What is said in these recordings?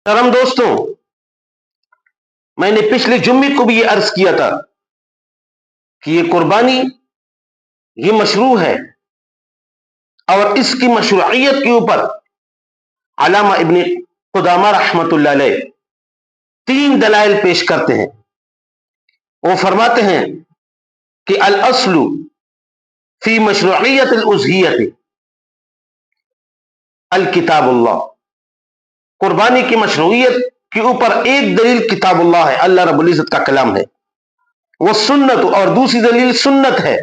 کرم دوستوں، میں نے پچھلے جمعے کو بھی یہ عرض کیا تھا کہ یہ قربانی یہ مشروع ہے، اور اس کی مشروعیت کے اوپر علامہ ابن قدامہ رحمۃ اللہ علیہ 3 دلائل پیش کرتے ہیں۔ وہ فرماتے ہیں کہ الاصل فی مشروعیت الاضحیۃ الکتاب اللہ، قربانی کی مشروعیت کے اوپر ایک دلیل کتاب اللہ ہے، اللہ رب العزت کا کلام ہے، وہ سنت، اور دوسری دلیل سنت ہے،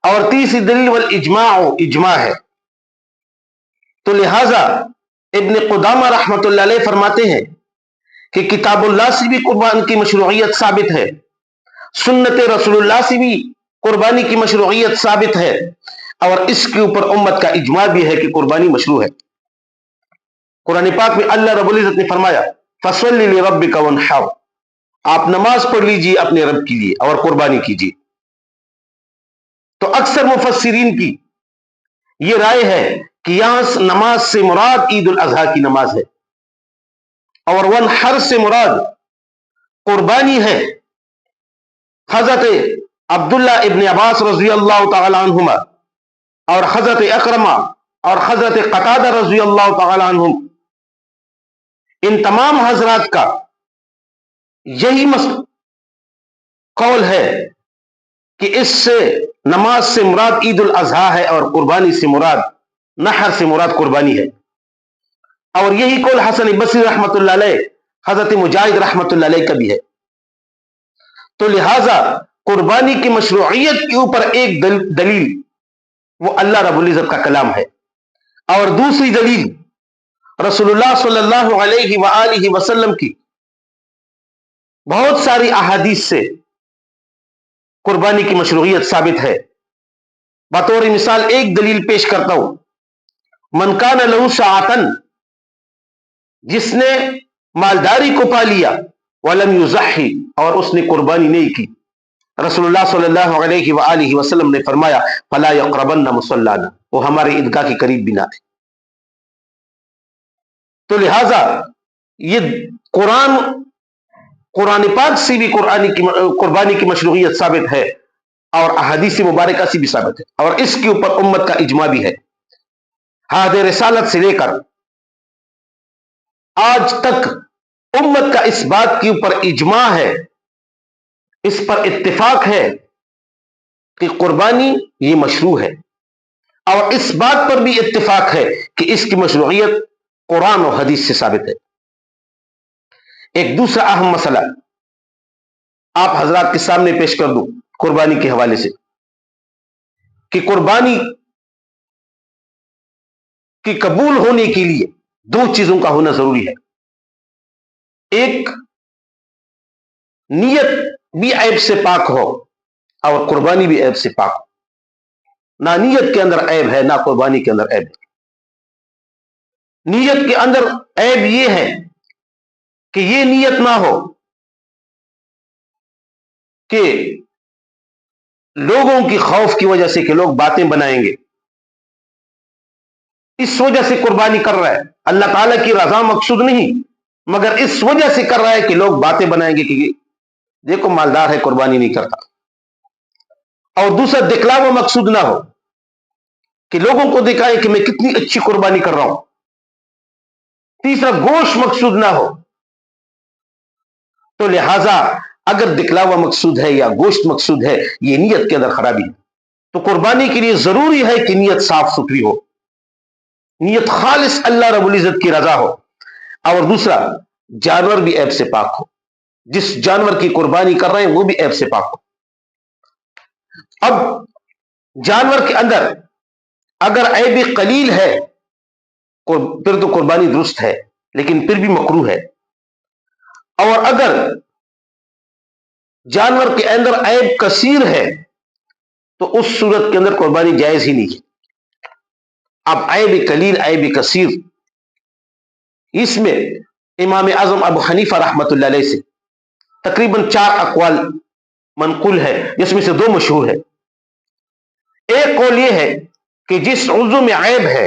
اور تیسری دلیل والاجماع اجماع ہے۔ تو لہذا ابن قدامہ رحمۃ اللہ علیہ فرماتے ہیں کہ کتاب اللہ سے بھی قربان کی مشروعیت ثابت ہے، سنت رسول اللہ سے بھی قربانی کی مشروعیت ثابت ہے، اور اس کے اوپر امت کا اجماع بھی ہے کہ قربانی مشروع ہے۔ قرآن پاک میں اللہ رب العزت نے فرمایا فَصَلِّ لِرَبِّكَ وَانْحَرْ، آپ نماز پڑھ لیجیے اپنے رب کے لیے اور قربانی کیجیے۔ تو اکثر مفسرین کی یہ رائے ہے کہ یہاں نماز سے مراد عید الاضحیٰ کی نماز ہے، اور وانحر سے مراد قربانی ہے۔ حضرت عبداللہ ابن عباس رضی اللہ تعالی عنہما اور حضرت اکرمہ اور حضرت قتادہ رضی اللہ تعالی عنہم، ان تمام حضرات کا یہی قول ہے کہ اس سے نماز سے مراد عید الاضحیٰ ہے، اور قربانی سے مراد نحر سے مراد قربانی ہے۔ اور یہی قول حسن بصری رحمۃ اللہ علیہ، حضرت مجاہد رحمۃ اللہ علیہ کا بھی ہے۔ تو لہذا قربانی کی مشروعیت کے اوپر ایک دلیل وہ اللہ رب العزت کا کلام ہے، اور دوسری دلیل رسول اللہ صلی اللہ علیہ وآلہ وسلم کی بہت ساری احادیث سے قربانی کی مشروعیت ثابت ہے۔ بطور مثال ایک دلیل پیش کرتا ہوں، من کان لہ ساعۃ، جس نے مالداری کو پا لیا، ولم یضحی، اور اس نے قربانی نہیں کی، رسول اللہ صلی اللہ علیہ وآلہ وسلم نے فرمایا فلا یقربن مصلانا، وہ ہمارے عیدگاہ کے قریب بھی نہ آئے۔ تو لہذا یہ قرآن پاک سے بھی قربانی کی مشروعیت ثابت ہے، اور احادیث مبارکہ سے بھی ثابت ہے، اور اس کے اوپر امت کا اجماع بھی ہے۔ عہد رسالت سے لے کر آج تک امت کا اس بات کے اوپر اجماع ہے، اس پر اتفاق ہے کہ قربانی یہ مشروع ہے، اور اس بات پر بھی اتفاق ہے کہ اس کی مشروعیت قرآن و حدیث سے ثابت ہے۔ ایک دوسرا اہم مسئلہ آپ حضرات کے سامنے پیش کر دوں قربانی کے حوالے سے، کہ قربانی کی قبول ہونے کے لیے 2 چیزوں کا ہونا ضروری ہے۔ ایک، نیت بھی عیب سے پاک ہو، اور قربانی بھی عیب سے پاک ہو۔ نہ نیت کے اندر عیب ہے، نہ قربانی کے اندر عیب ہے۔ نیت کے اندر عیب یہ ہے کہ یہ نیت نہ ہو کہ لوگوں کی خوف کی وجہ سے کہ لوگ باتیں بنائیں گے، اس وجہ سے قربانی کر رہا ہے، اللہ تعالیٰ کی رضا مقصود نہیں، مگر اس وجہ سے کر رہا ہے کہ لوگ باتیں بنائیں گے کہ دیکھو مالدار ہے قربانی نہیں کرتا۔ اور دوسرا، دکھلاوا مقصود نہ ہو کہ لوگوں کو دکھائے کہ میں کتنی اچھی قربانی کر رہا ہوں۔ تیسرا، گوشت مقصود نہ ہو۔ تو لہذا اگر دکھلاوا مقصود ہے یا گوشت مقصود ہے، یہ نیت کے اندر خرابی ہے۔ تو قربانی کے لیے ضروری ہے کہ نیت صاف ستھری ہو، نیت خالص اللہ رب العزت کی رضا ہو، اور دوسرا، جانور بھی عیب سے پاک ہو، جس جانور کی قربانی کر رہے ہیں وہ بھی عیب سے پاک ہو۔ اب جانور کے اندر اگر عیب قلیل ہے پھر تو قربانی درست ہے، لیکن پھر بھی مکروہ ہے، اور اگر جانور کے اندر عیب کثیر ہے تو اس صورت کے اندر قربانی جائز ہی نہیں ہے۔ اب عیب قلیل، عیب کثیر، اس میں امام اعظم ابو حنیفہ رحمۃ اللہ علیہ سے تقریباً 4 اقوال منقول ہے، جس میں سے 2 مشہور ہے۔ ایک قول یہ ہے کہ جس عضو میں عیب ہے